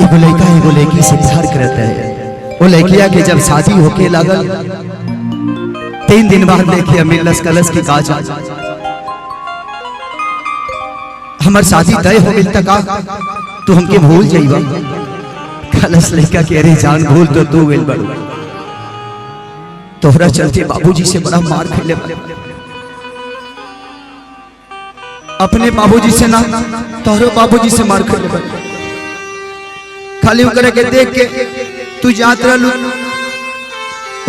एगो लड़का एगो लड़की से प्यार करता है। वो लड़किया के जब शादी होके लगल 3 दिन बाद लेके मिलस कलश की काज हमार शादी तय हो गई तक तू हमके भूल जाइबा। कलश लड़का के अरे जान भूल तो तू गइल बड़ तोहरा चलते बाबूजी से बड़ा मार खेले अपने बाबूजी से ना तोहरो बाबूजी से मार खेले खाली उनकरे के देख के तू जात रहलू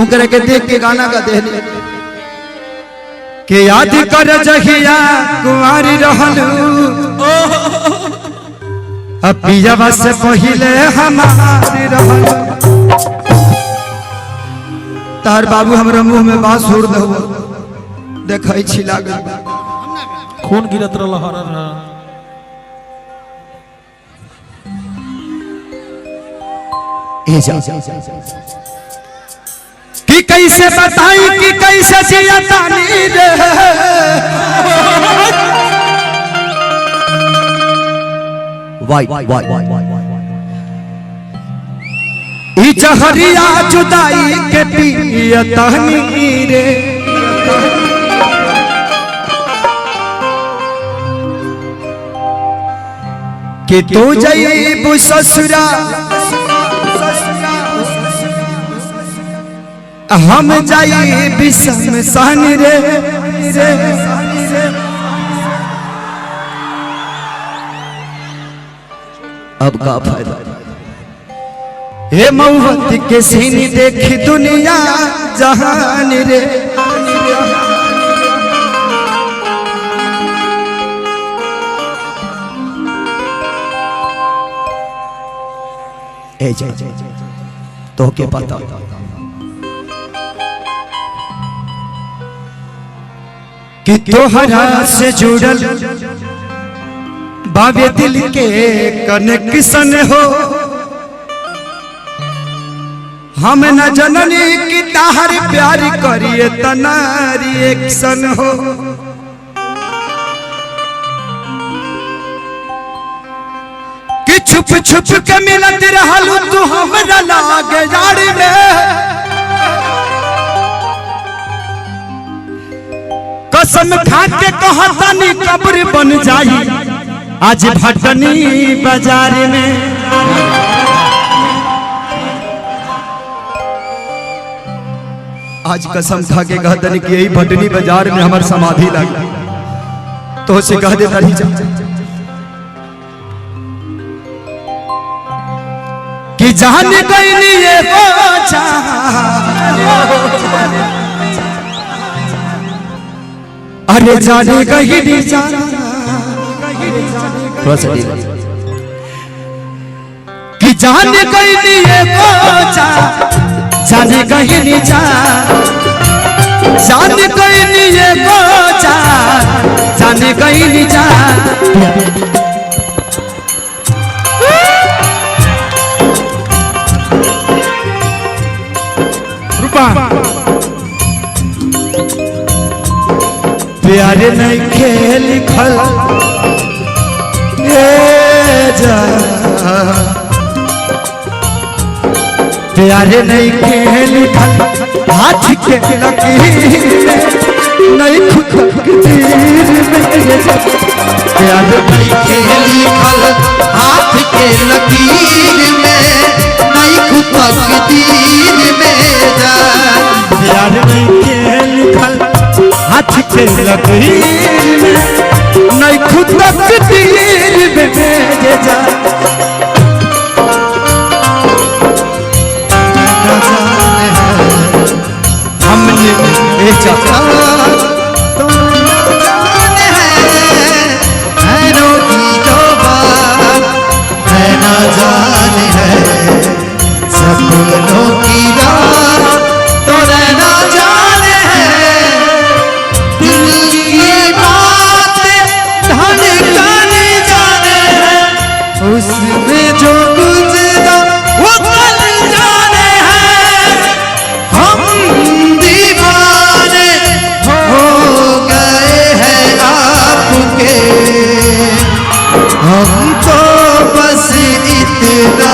उनकरे के देख के गाना गा दे के याद कर जहिया कुंवारी रहलू अब पियावा से पहिले हमारी रहलू। तार बाबू हमरा मुंह में बांस छोड़ दो देखै छी लागल खून गिरत रहल कि कैसे बताई कि कैसे जिया तानी रे ई जहरिया जुदाई के पिया तानी रे कि तू जइबू ससुरा हम जाई बिशमशान रे अब का फायदा हे मौत के सीन देख दुनिया जहान रे ए जा तो के पता कि तोहरा से जुड़ल बाबे दिल के कनेक्शन हो हम न जननी की ताहर प्यार करिए तना रिएक्शन हो कि छुप छुप के मिलत रहलू तू हमरा लागे यार में कसम खा के कहतानी कब्र बन जाई आज भटनी बाजार में। आज कसम खा के कहतानी कि यही भटनी बाजार में हमार समाधि लगी तो से कह देता नहीं कि जान गई ये अरे जाने कहीं नहीं जाना कि जाने कहीं नहीं है जाने कहीं नहीं जाने कहीं नहीं है जाने कहीं नहीं जा प्यारे नहीं खेल खल प्यारे नहीं खेल खल हाथ के लकीर नहीं खुद तकदीर में प्यारे नहीं खेल खल हाथ के लकीर में नहीं खुद तकदीर में प्यारे नहीं खेल खल हाथ के लकीर में नहीं खुद तकदीर में भेज जा हमने भेजा तो है रोगी तो बात है ना जाने है सपनों की रात तो रहना जाने उसमें जो गुजरा वो कल जाने हैं हम दीवाने हो गए हैं आपके हम तो बस इतना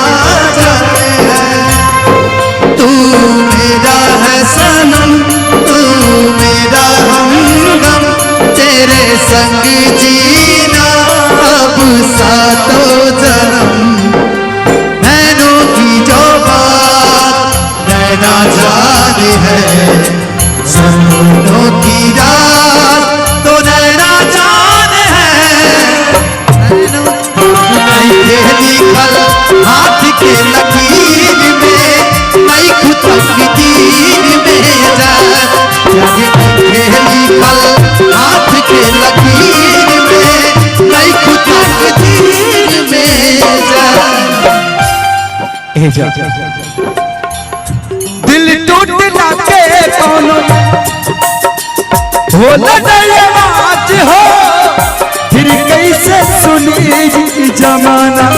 भेजा दिल टूटना के कौनो होला नहीं बात हो फिर कैसे सुनी जमाना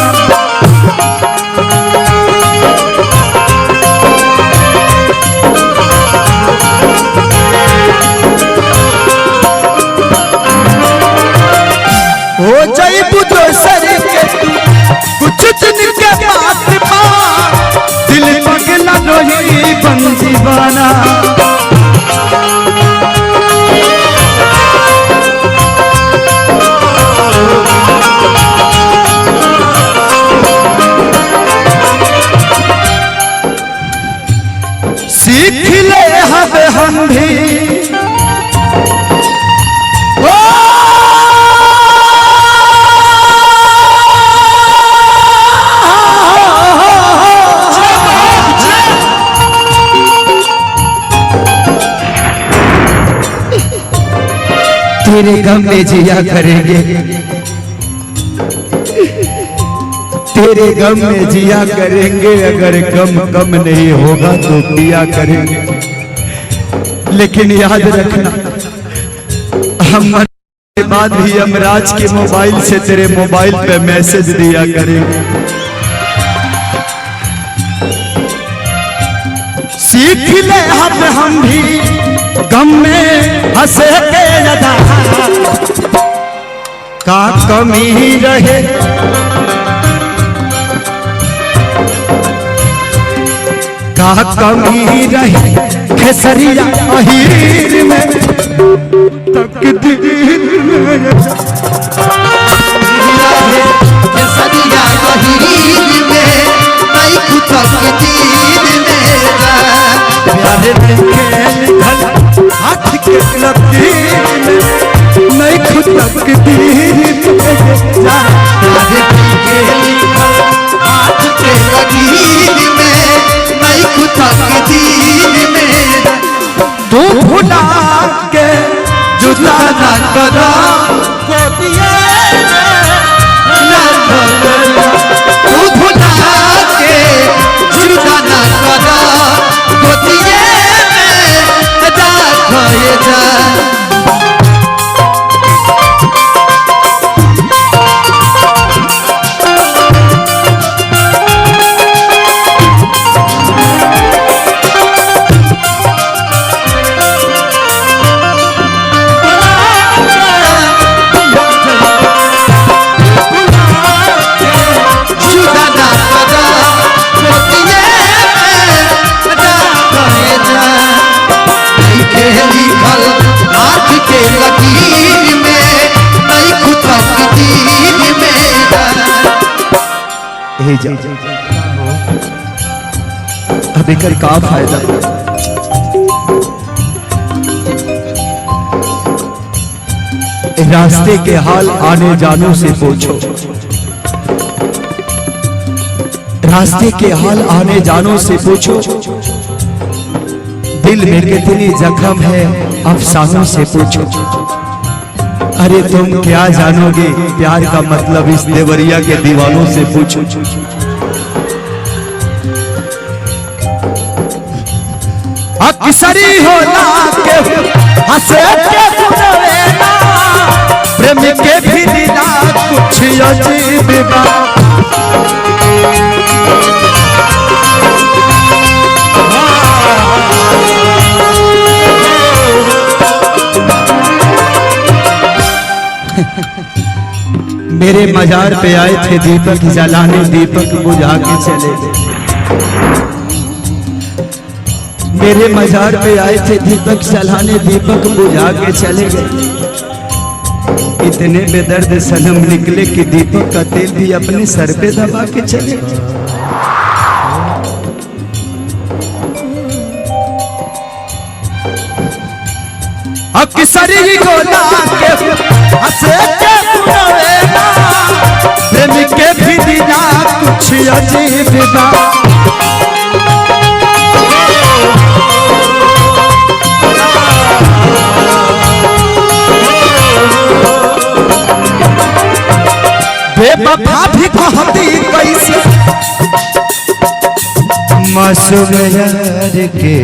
हो जाए दोसर के कुछ दिन के बाद दिल पगला रोही बन दीवाना सीख ले हम भी तेरे गम में जिया करेंगे तेरे गम में जिया करेंगे अगर गम कम नहीं होगा तो पिया करेंगे लेकिन याद रखना हम मरने के बाद भी यमराज के मोबाइल से तेरे मोबाइल पे मैसेज दिया करेंगे सीख ले हम भी गम में हंसे के लदा का कमी रहे का कमी रहे खेसरिया अहीर में तकदीर में खेसरिया अहीर में नहीं कुछ तकदीर में प्यारे लिखल हाथ के लकीर में नहीं खुद तकदीर में जा प्यारे लिखल हाथ के लकीर में नहीं कुछ तकदीर में तू भुला के जुदा ना करा गोदिए ना करा तू भुला के जुदा ना करा गोदिए में खोए जा अभी कर का फायदा रास्ते के हाल आने जाने से पूछो रास्ते के हाल आने जाने से पूछो दिल में कितनी जख्म है अफसानों से पूछो अरे तुम क्या जानोगे प्यार का मतलब इस देवरिया के दीवानों से पूछो अक्सरी होला के हंसे के सुनवेला प्रेम के भी दिला कुछ अजीब बा मेरे मजार पे आए थे दीपक जलाने दीपक बुझा के चले गए मेरे मजार पे आए थे दीपक जलाने दीपक बुझा के चले गए इतने बेदर्द सनम निकले कि दीपक का तेल भी अपने सर पे दबा के चले गए अक्सरी गोला के हंसे के सुनवेला प्रेम के भी दिला कुछ अजीब बा बेवफा भी कहती कैसे मासूम यार के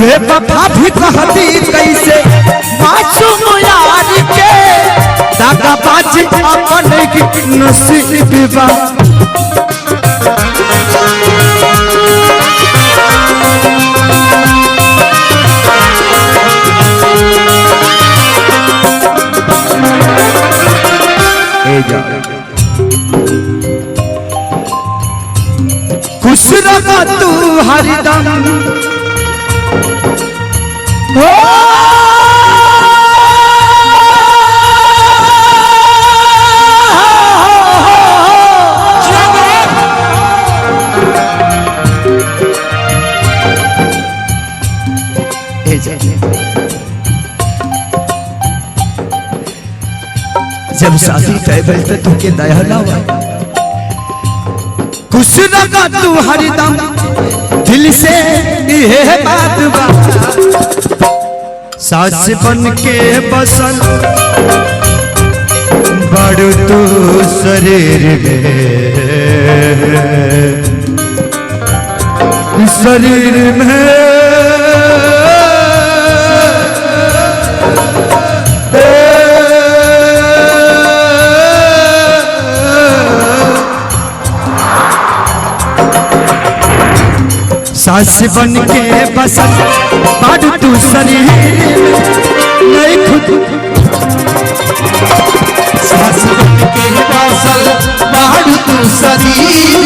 ये बाबा भी कहती कैसे मासूम यार के दादा बाजी अपन की नसीब बा खुश रहा तू हरदम हो जब शादी तय भइल त तुके दया लावा खुश रहा तू हरदम दिल से ये बात बा सास बन के बसल बड़ तू शरीर में सास बन के बसल बड़ तू शरीर नहीं खुद सास बन के बसल बड़ तू शरीर